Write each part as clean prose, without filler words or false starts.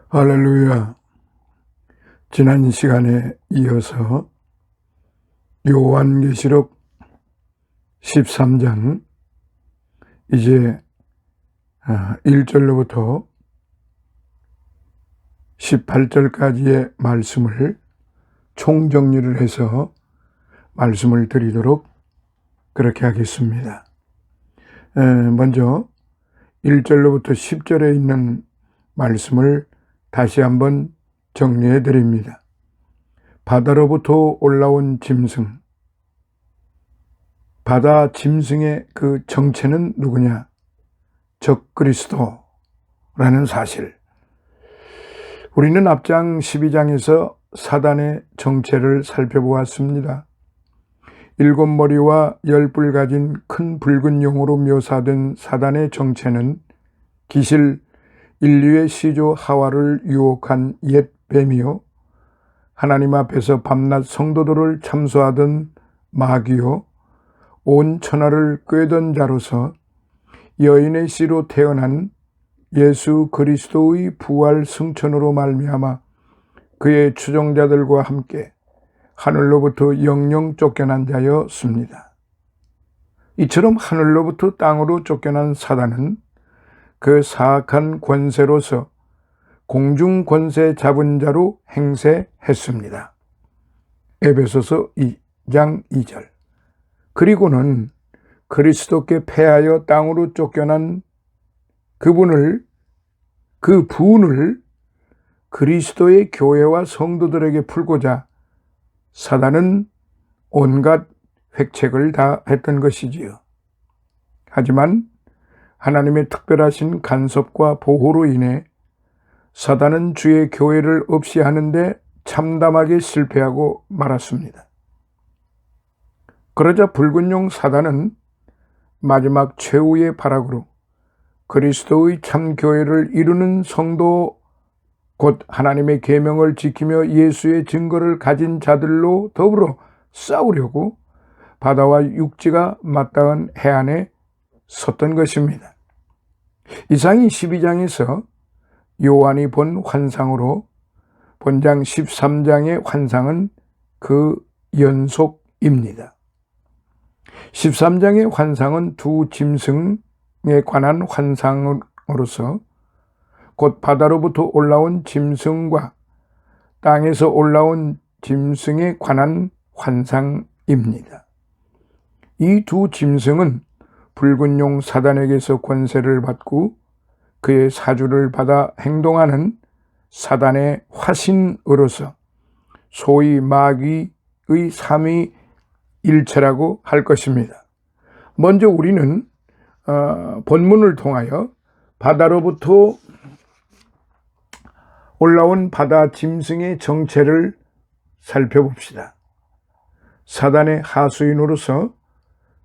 할렐루야. 지난 시간에 이어서 요한계시록 13장 이제 1절로부터 18절까지의 말씀을 총정리를 해서 말씀을 드리도록 그렇게 하겠습니다. 먼저 1절로부터 10절에 있는 말씀을 다시 한번 정리해 드립니다. 바다로부터 올라온 짐승. 바다 짐승의 그 정체는 누구냐? 적그리스도라는 사실. 우리는 앞장 12장에서 사단의 정체를 살펴보았습니다. 7머리와 10뿔 가진 큰 붉은 용으로 묘사된 사단의 정체는 기실 인류의 시조 하와를 유혹한 옛 뱀이요, 하나님 앞에서 밤낮 성도들을 참소하던 마귀요, 온 천하를 꿰던 자로서 여인의 씨로 태어난 예수 그리스도의 부활 승천으로 말미암아 그의 추종자들과 함께 하늘로부터 영영 쫓겨난 자였습니다. 이처럼 하늘로부터 땅으로 쫓겨난 사단은 그 사악한 권세로서 공중 권세 잡은 자로 행세했습니다. 에베소서 2장 2절. 그리고는 그리스도께 패하여 땅으로 쫓겨난 그 분을 그리스도의 교회와 성도들에게 풀고자 사단은 온갖 획책을 다 했던 것이지요. 하지만 하나님의 특별하신 간섭과 보호로 인해 사단은 주의 교회를 없이 하는데 참담하게 실패하고 말았습니다. 그러자 붉은 용 사단은 마지막 최후의 발악으로 그리스도의 참 교회를 이루는 성도, 곧 하나님의 계명을 지키며 예수의 증거를 가진 자들로 더불어 싸우려고 바다와 육지가 맞닿은 해안에 섰던 것입니다. 이상이 12장에서 요한이 본 환상으로 본장 13장의 환상은 그 연속입니다. 13장의 환상은 두 짐승에 관한 환상으로서 곧 바다로부터 올라온 짐승과 땅에서 올라온 짐승에 관한 환상입니다. 이 두 짐승은 붉은 용 사단에게서 권세를 받고 그의 사주를 받아 행동하는 사단의 화신으로서 소위 마귀의 삼위일체라고 할 것입니다. 먼저 우리는 본문을 통하여 바다로부터 올라온 바다 짐승의 정체를 살펴봅시다. 사단의 하수인으로서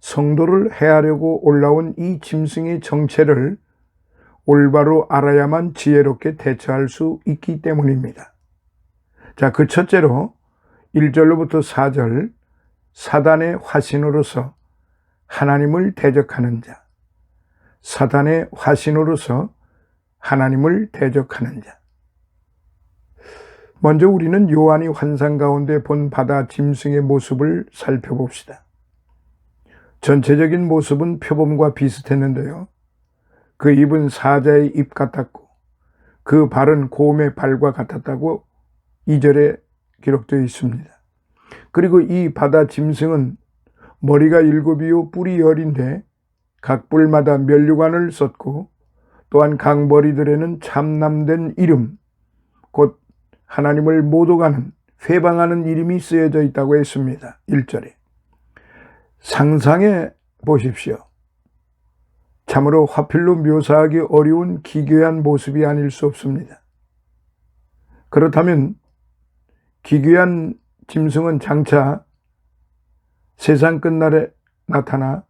성도를 해하려고 올라온 이 짐승의 정체를 올바로 알아야만 지혜롭게 대처할 수 있기 때문입니다. 자, 그 첫째로 1절로부터 4절, 사단의 화신으로서 하나님을 대적하는 자. 사단의 화신으로서 하나님을 대적하는 자. 먼저 우리는 요한이 환상 가운데 본 바다 짐승의 모습을 살펴봅시다. 전체적인 모습은 표범과 비슷했는데요. 그 입은 사자의 입 같았고 그 발은 곰의 발과 같았다고 2절에 기록되어 있습니다. 그리고 이 바다 짐승은 머리가 7이요 뿔이 10인데 각 뿔마다 면류관을 썼고 또한 각 머리들에는 참남된 이름, 곧 하나님을 모독하는, 회방하는 이름이 쓰여져 있다고 했습니다. 1절에. 상상해 보십시오. 참으로 화필로 묘사하기 어려운 기괴한 모습이 아닐 수 없습니다. 그렇다면 기괴한 짐승은 장차 세상 끝날에 나타나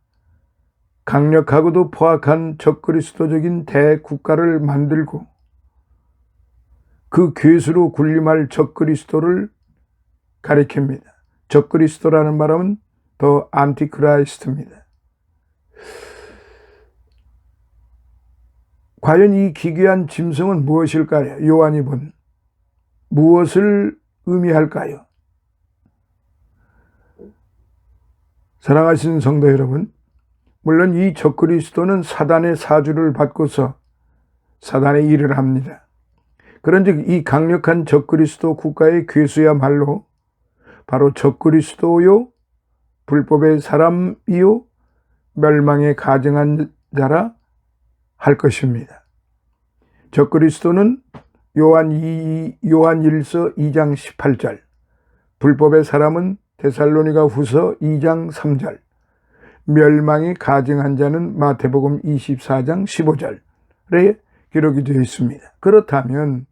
강력하고도 포악한 적그리스도적인 대국가를 만들고 그 괴수로 군림할 적그리스도를 가리킵니다. 적그리스도라는 말은 더 안티크라이스트입니다. 과연 이 기괴한 짐승은 무엇일까요? 요한이 본 무엇을 의미할까요? 사랑하시는 성도 여러분, 물론 이 적그리스도는 사단의 사주를 받고서 사단의 일을 합니다. 그런즉 이 강력한 적그리스도 국가의 괴수야말로 바로 적그리스도요, 불법의 사람이요, 멸망에 가증한 자라 할 것입니다. 적그리스도는 요한1서 2장 18절, 불법의 사람은 데살로니가 후서 2장 3절, 멸망이 가증한 자는 마태복음 24장 15절에 기록이 되어 있습니다. 그렇다면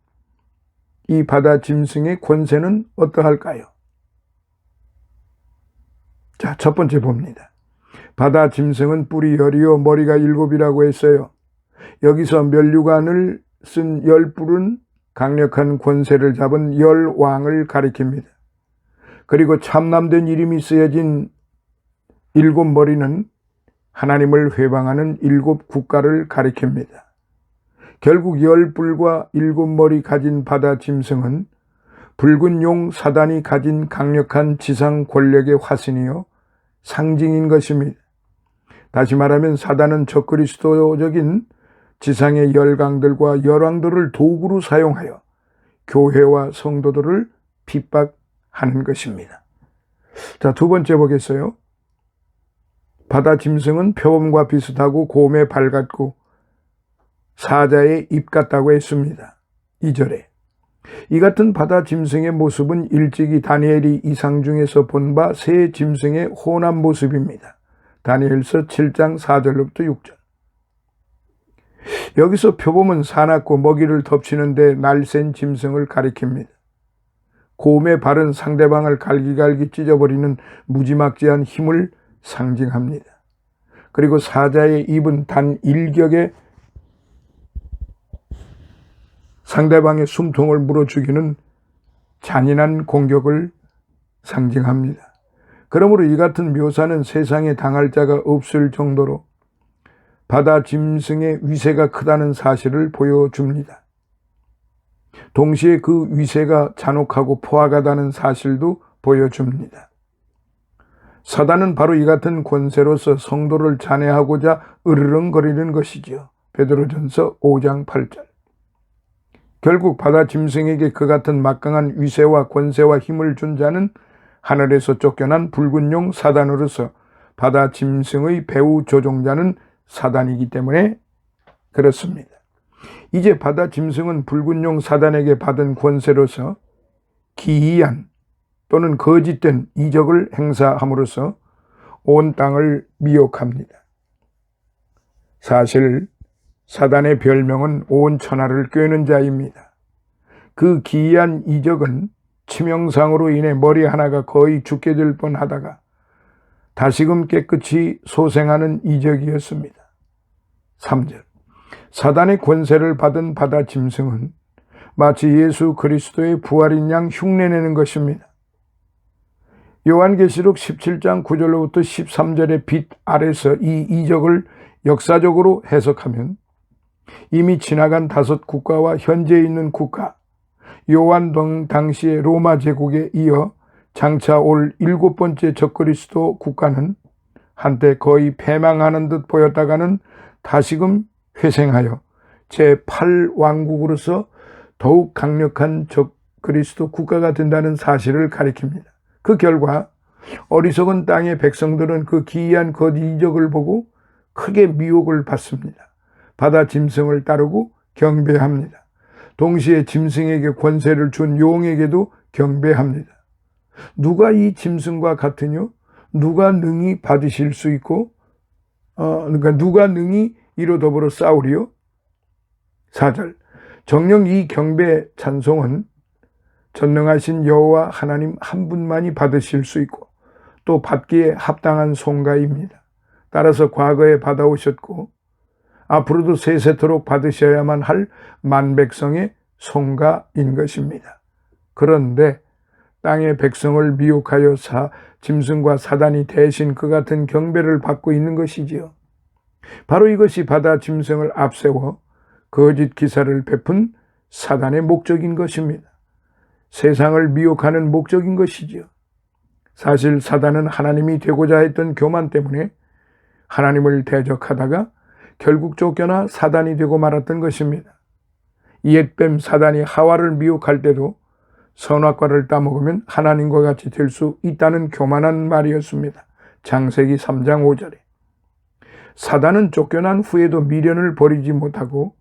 이 바다 짐승의 권세는 어떠할까요? 자, 첫 번째 봅니다. 바다 짐승은 뿔이 10이요 머리가 7이라고 했어요. 여기서 면류관을 쓴 10뿔은 강력한 권세를 잡은 10왕을 가리킵니다. 그리고 참남된 이름이 쓰여진 7머리는 하나님을 회방하는 7국가를 가리킵니다. 결국 10뿔과 7머리 가진 바다 짐승은 붉은 용 사단이 가진 강력한 지상 권력의 화신이요 상징인 것입니다. 다시 말하면 사단은 적그리스도적인 지상의 열강들과 열왕들을 도구로 사용하여 교회와 성도들을 핍박하는 것입니다. 자, 두 번째 보겠어요. 바다 짐승은 표범과 비슷하고 곰의 발 같고 사자의 입 같다고 했습니다. 2절에 이 같은 바다 짐승의 모습은 일찍이 다니엘이 이상 중에서 본 바 새 짐승의 혼합 모습입니다. 다니엘서 7장 4절로부터 6절. 여기서 표범은 사납고 먹이를 덮치는데 날쌘 짐승을 가리킵니다. 곰의 발은 상대방을 갈기갈기 찢어버리는 무지막지한 힘을 상징합니다. 그리고 사자의 입은 단 일격에 상대방의 숨통을 물어 죽이는 잔인한 공격을 상징합니다. 그러므로 이 같은 묘사는 세상에 당할 자가 없을 정도로 바다 짐승의 위세가 크다는 사실을 보여줍니다. 동시에 그 위세가 잔혹하고 포악하다는 사실도 보여줍니다. 사단은 바로 이 같은 권세로서 성도를 잔해하고자 으르렁거리는 것이지요. 베드로전서 5장 8절. 결국 바다 짐승에게 그 같은 막강한 위세와 권세와 힘을 준 자는 하늘에서 쫓겨난 붉은 용 사단으로서 바다 짐승의 배후 조종자는 사단이기 때문에 그렇습니다. 이제 바다 짐승은 붉은 용 사단에게 받은 권세로서 기이한 또는 거짓된 이적을 행사함으로써 온 땅을 미혹합니다. 사실 사단의 별명은 온 천하를 꿰는 자입니다. 그 기이한 이적은 치명상으로 인해 머리 하나가 거의 죽게 될 뻔하다가 다시금 깨끗이 소생하는 이적이었습니다. 3절. 사단의 권세를 받은 바다 짐승은 마치 예수 그리스도의 부활인 양 흉내내는 것입니다. 요한계시록 17장 9절로부터 13절의 빛 아래서 이 이적을 역사적으로 해석하면 이미 지나간 5국가와 현재 있는 국가, 요한 당시의 로마 제국에 이어 장차 올 7번째 적그리스도 국가는 한때 거의 패망하는 듯 보였다가는 다시금 회생하여 제8왕국으로서 더욱 강력한 적그리스도 국가가 된다는 사실을 가리킵니다. 그 결과 어리석은 땅의 백성들은 그 기이한 이적을 보고 크게 미혹을 받습니다. 바다 짐승을 따르고 경배합니다. 동시에 짐승에게 권세를 준 용에게도 경배합니다. 누가 이 짐승과 같으뇨? 누가 능히 받으실 수 있고 그러니까 누가 능히 이로 더불어 싸우리요? 4절. 정녕 이 경배 찬송은 전능하신 여호와 하나님 한 분만이 받으실 수 있고 또 받기에 합당한 송가입니다. 따라서 과거에 받아오셨고 앞으로도 세세토록 받으셔야만 할 만백성의 송가인 것입니다. 그런데 땅의 백성을 미혹하여 짐승과 사단이 대신 그 같은 경배를 받고 있는 것이지요. 바로 이것이 바다 짐승을 앞세워 거짓 기사를 베푼 사단의 목적인 것입니다. 세상을 미혹하는 목적인 것이지요. 사실 사단은 하나님이 되고자 했던 교만 때문에 하나님을 대적하다가 결국 쫓겨나 사단이 되고 말았던 것입니다. 옛뱀 사단이 하와를 미혹할 때도 선악과를 따먹으면 하나님과 같이 될 수 있다는 교만한 말이었습니다. 창세기 3장 5절에. 사단은 쫓겨난 후에도 미련을 버리지 못하고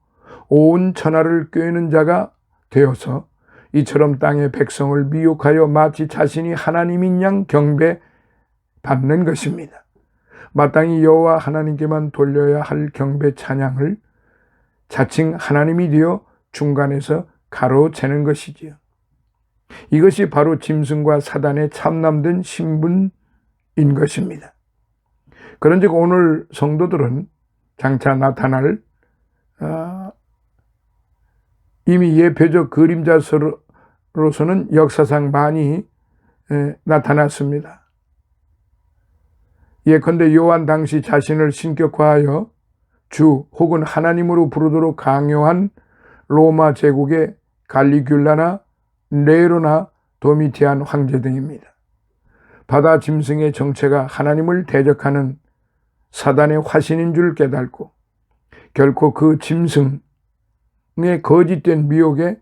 온 천하를 꾀는 자가 되어서 이처럼 땅의 백성을 미혹하여 마치 자신이 하나님인 양 경배받는 것입니다. 마땅히 여호와 하나님께만 돌려야 할 경배 찬양을 자칭 하나님이 되어 중간에서 가로채는 것이지요. 이것이 바로 짐승과 사단의 참남된 신분인 것입니다. 그런즉 오늘 성도들은 장차 나타날 이미 예표적 그림자로서는 역사상 많이 나타났습니다. 예컨대 요한 당시 자신을 신격화하여 주 혹은 하나님으로 부르도록 강요한 로마 제국의 갈리귤라나 네로나 도미티안 황제 등입니다. 바다 짐승의 정체가 하나님을 대적하는 사단의 화신인 줄 깨닫고 결코 그 짐승의 거짓된 미혹에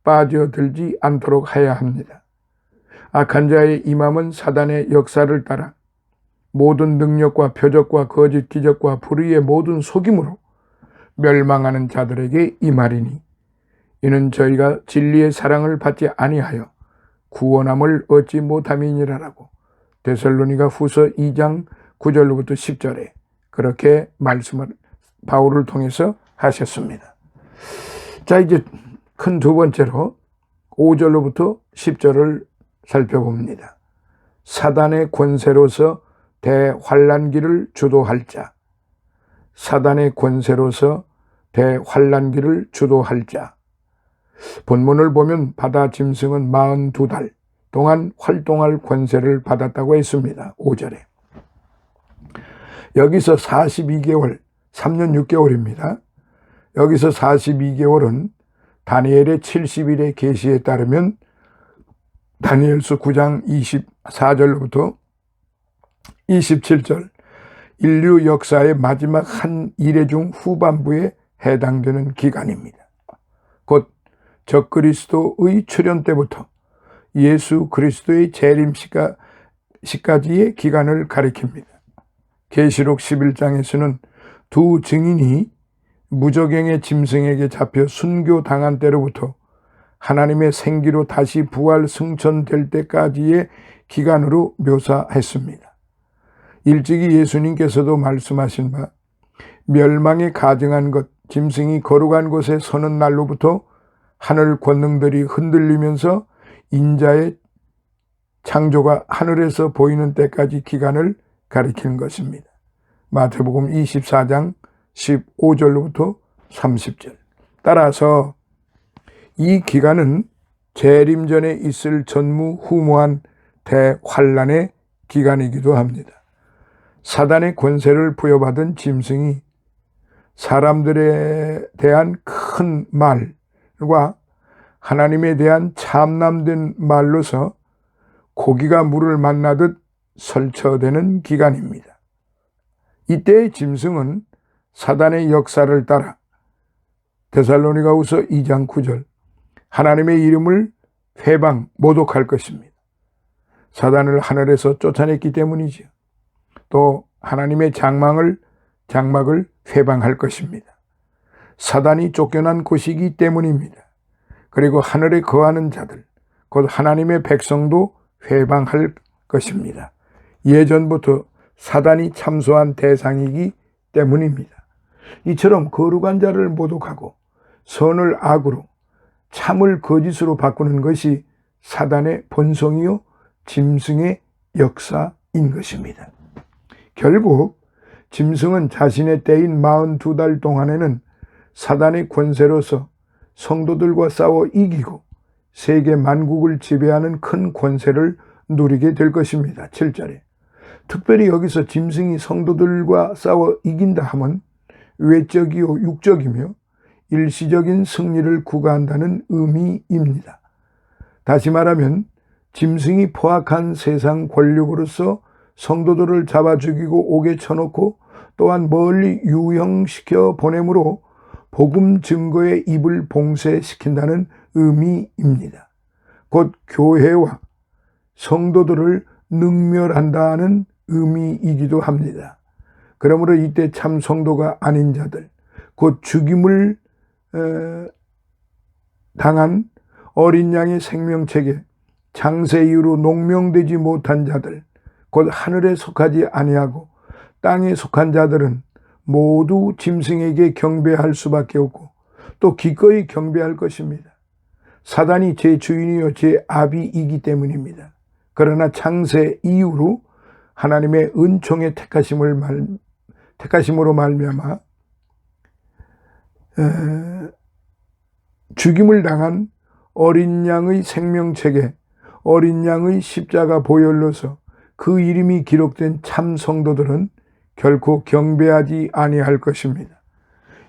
빠져들지 않도록 해야 합니다. 악한 자의 임함은 사단의 역사를 따라 모든 능력과 표적과 거짓 기적과 불의의 모든 속임으로 멸망하는 자들에게 임하리니 이는 저희가 진리의 사랑을 받지 아니하여 구원함을 얻지 못함이니라라고 데살로니가 후서 2장 9절로부터 10절에 그렇게 말씀을 바울을 통해서 하셨습니다. 자, 이제 큰 두 번째로 5절로부터 10절을 살펴봅니다. 사단의 권세로서 대환란기를 주도할 자. 사단의 권세로서 대환란기를 주도할 자. 본문을 보면 바다 짐승은 42달 동안 활동할 권세를 받았다고 했습니다. 5절에. 여기서 42개월, 3년 6개월입니다. 여기서 42개월은 다니엘의 70일의 계시에 따르면 다니엘서 9장 24절로부터 27절 인류 역사의 마지막 한 일회 중 후반부에 해당되는 기간입니다. 곧 적그리스도의 출현 때부터 예수 그리스도의 재림시까지의 기간을 가리킵니다. 계시록 11장에서는 두 증인이 무저갱의 짐승에게 잡혀 순교당한 때로부터 하나님의 생기로 다시 부활 승천될 때까지의 기간으로 묘사했습니다. 일찍이 예수님께서도 말씀하신 바 멸망에 가증한 것, 짐승이 거룩한 곳에 서는 날로부터 하늘 권능들이 흔들리면서 인자의 창조가 하늘에서 보이는 때까지 기간을 가리키는 것입니다. 마태복음 24장 15절로부터 30절. 따라서 이 기간은 재림 전에 있을 전무후무한 대환란의 기간이기도 합니다. 사단의 권세를 부여받은 짐승이 사람들에 대한 큰 말과 하나님에 대한 참남된 말로서 고기가 물을 만나듯 설쳐대는 기간입니다. 이때의 짐승은 사단의 역사를 따라 데살로니가후서 2장 9절 하나님의 이름을 회방, 모독할 것입니다. 사단을 하늘에서 쫓아냈기 때문이죠. 또 하나님의 장막을 회방할 것입니다. 사단이 쫓겨난 곳이기 때문입니다. 그리고 하늘에 거하는 자들, 곧 하나님의 백성도 회방할 것입니다. 예전부터 사단이 참소한 대상이기 때문입니다. 이처럼 거룩한 자를 모독하고 선을 악으로 참을 거짓으로 바꾸는 것이 사단의 본성이요 짐승의 역사인 것입니다. 결국 짐승은 자신의 때인 42달 동안에는 사단의 권세로서 성도들과 싸워 이기고 세계 만국을 지배하는 큰 권세를 누리게 될 것입니다. 7절에. 특별히 여기서 짐승이 성도들과 싸워 이긴다 하면 외적이요 육적이며 일시적인 승리를 구가한다는 의미입니다. 다시 말하면 짐승이 포악한 세상 권력으로서 성도들을 잡아 죽이고 옥에 쳐놓고 또한 멀리 유형시켜 보내므로 복음 증거의 입을 봉쇄시킨다는 의미입니다. 곧 교회와 성도들을 능멸한다는 의미이기도 합니다. 그러므로 이때 참 성도가 아닌 자들, 곧 죽임을 당한 어린 양의 생명책에 장세 이후로 농명되지 못한 자들, 곧 하늘에 속하지 아니하고 땅에 속한 자들은 모두 짐승에게 경배할 수밖에 없고 또 기꺼이 경배할 것입니다. 사단이 제 주인이요 제 아비이기 때문입니다. 그러나 창세 이후로 하나님의 은총의 택하심으로 말미암아 죽임을 당한 어린 양의 생명책에 어린 양의 십자가 보혈로서 그 이름이 기록된 참 성도들은 결코 경배하지 아니할 것입니다.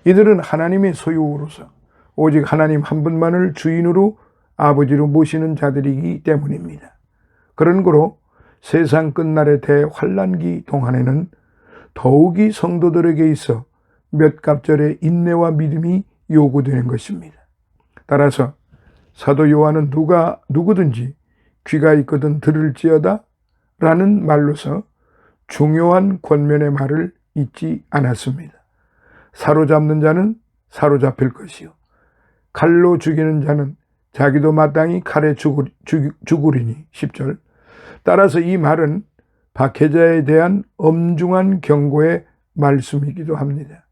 이들은 하나님의 소유로서 오직 하나님 한 분만을 주인으로 아버지로 모시는 자들이기 때문입니다. 그런 거로 세상 끝날의 대환란기 동안에는 더욱이 성도들에게 있어 몇 갑절의 인내와 믿음이 요구되는 것입니다. 따라서 사도 요한은 누구든지 귀가 있거든 들을지어다 라는 말로서 중요한 권면의 말을 잊지 않았습니다. 사로잡는 자는 사로잡힐 것이요 칼로 죽이는 자는 자기도 마땅히 칼에 죽으리니 10절. 따라서 이 말은 박해자에 대한 엄중한 경고의 말씀이기도 합니다.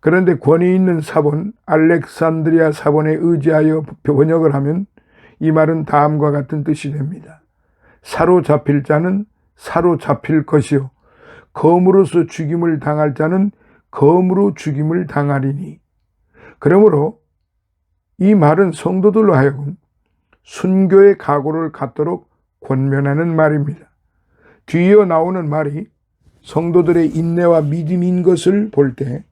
그런데 권위 있는 사본 알렉산드리아 사본에 의지하여 번역을 하면 이 말은 다음과 같은 뜻이 됩니다. 사로잡힐 자는 사로잡힐 것이요 검으로서 죽임을 당할 자는 검으로 죽임을 당하리니. 그러므로 이 말은 성도들로 하여금 순교의 각오를 갖도록 권면하는 말입니다. 뒤이어 나오는 말이 성도들의 인내와 믿음인 것을 볼 때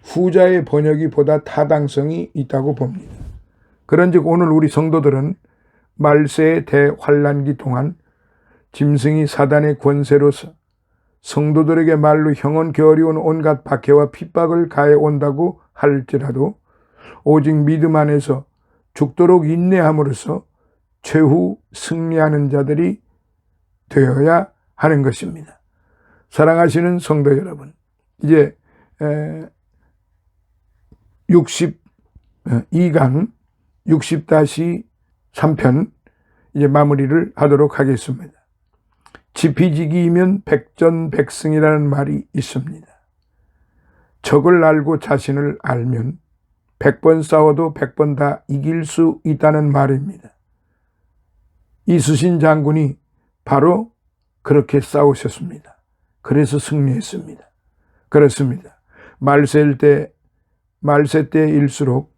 후자의 번역이 보다 타당성이 있다고 봅니다. 그런즉 오늘 우리 성도들은 말세의 대환란기 동안 짐승이 사단의 권세로서 성도들에게 말로 형언케 어려운 온갖 박해와 핍박을 가해 온다고 할지라도 오직 믿음 안에서 죽도록 인내함으로써 최후 승리하는 자들이 되어야 하는 것입니다. 사랑하시는 성도 여러분, 이제 62강 60-3편 이제 마무리를 하도록 하겠습니다. 지피지기이면 백전백승이라는 말이 있습니다. 적을 알고 자신을 알면 100번 싸워도 100번 다 이길 수 있다는 말입니다. 이순신 장군이 바로 그렇게 싸우셨습니다. 그래서 승리했습니다. 그렇습니다. 말세 때일수록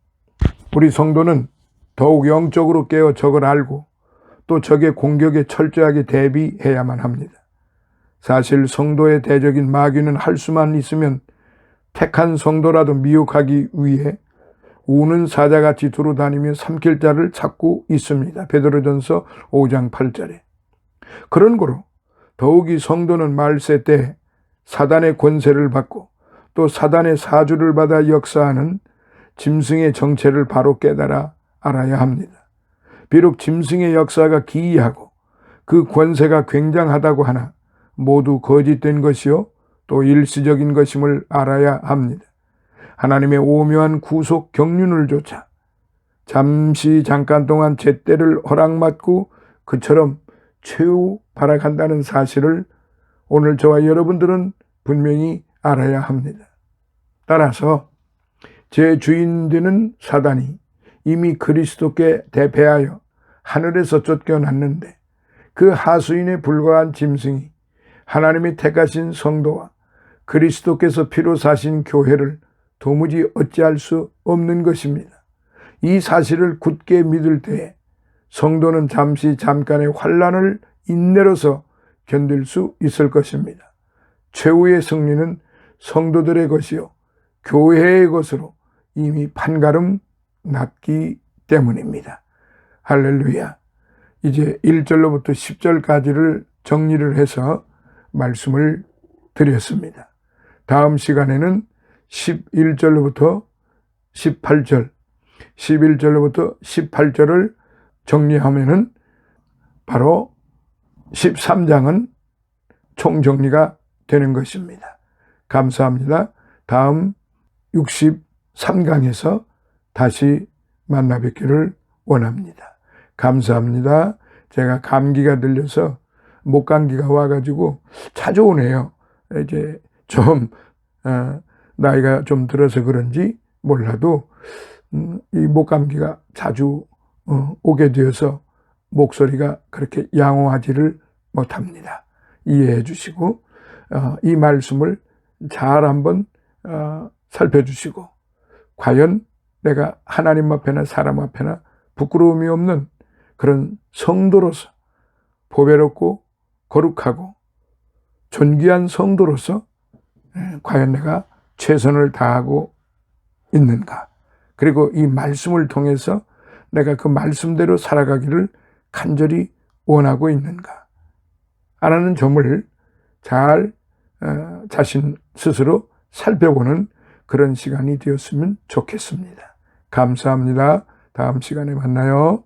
우리 성도는 더욱 영적으로 깨어 적을 알고 또 적의 공격에 철저하게 대비해야만 합니다. 사실 성도의 대적인 마귀는 할 수만 있으면 택한 성도라도 미혹하기 위해 우는 사자같이 두루 다니며 삼킬 자를 찾고 있습니다. 베드로전서 5장 8절에. 그런 거로 더욱이 성도는 말세 때 사단의 권세를 받고 또 사단의 사주를 받아 역사하는 짐승의 정체를 바로 깨달아 알아야 합니다. 비록 짐승의 역사가 기이하고 그 권세가 굉장하다고 하나 모두 거짓된 것이요 또 일시적인 것임을 알아야 합니다. 하나님의 오묘한 구속 경륜을 조차 잠깐 동안 제때를 허락받고 그처럼 최후 발악한다는 사실을 오늘 저와 여러분들은 분명히 알아야 합니다. 따라서 제 주인 되는 사단이 이미 그리스도께 대패하여 하늘에서 쫓겨났는데 그 하수인에 불과한 짐승이 하나님이 택하신 성도와 그리스도께서 피로 사신 교회를 도무지 어찌할 수 없는 것입니다. 이 사실을 굳게 믿을 때에 성도는 잠깐의 환난을 인내로서 견딜 수 있을 것입니다. 최후의 승리는 성도들의 것이요 교회의 것으로 이미 판가름 났기 때문입니다. 할렐루야. 이제 1절로부터 10절까지를 정리를 해서 말씀을 드렸습니다. 다음 시간에는 11절로부터 18절, 11절로부터 18절을 정리하면은 바로 13장은 총정리가 되는 것입니다. 감사합니다. 다음 63강에서 다시 만나 뵙기를 원합니다. 감사합니다. 제가 감기가 들려서 목감기가 와가지고 자주 오네요. 이제 좀 나이가 좀 들어서 그런지 몰라도 이 목감기가 자주 오게 되어서 목소리가 그렇게 양호하지를 못합니다. 이해해 주시고 이 말씀을 잘 한번 살펴주시고 과연 내가 하나님 앞에나 사람 앞에나 부끄러움이 없는 그런 성도로서 보배롭고 거룩하고 존귀한 성도로서 과연 내가 최선을 다하고 있는가, 그리고 이 말씀을 통해서 내가 그 말씀대로 살아가기를 간절히 원하고 있는가 하는 점을 잘 자신 스스로 살펴보는 그런 시간이 되었으면 좋겠습니다. 감사합니다. 다음 시간에 만나요.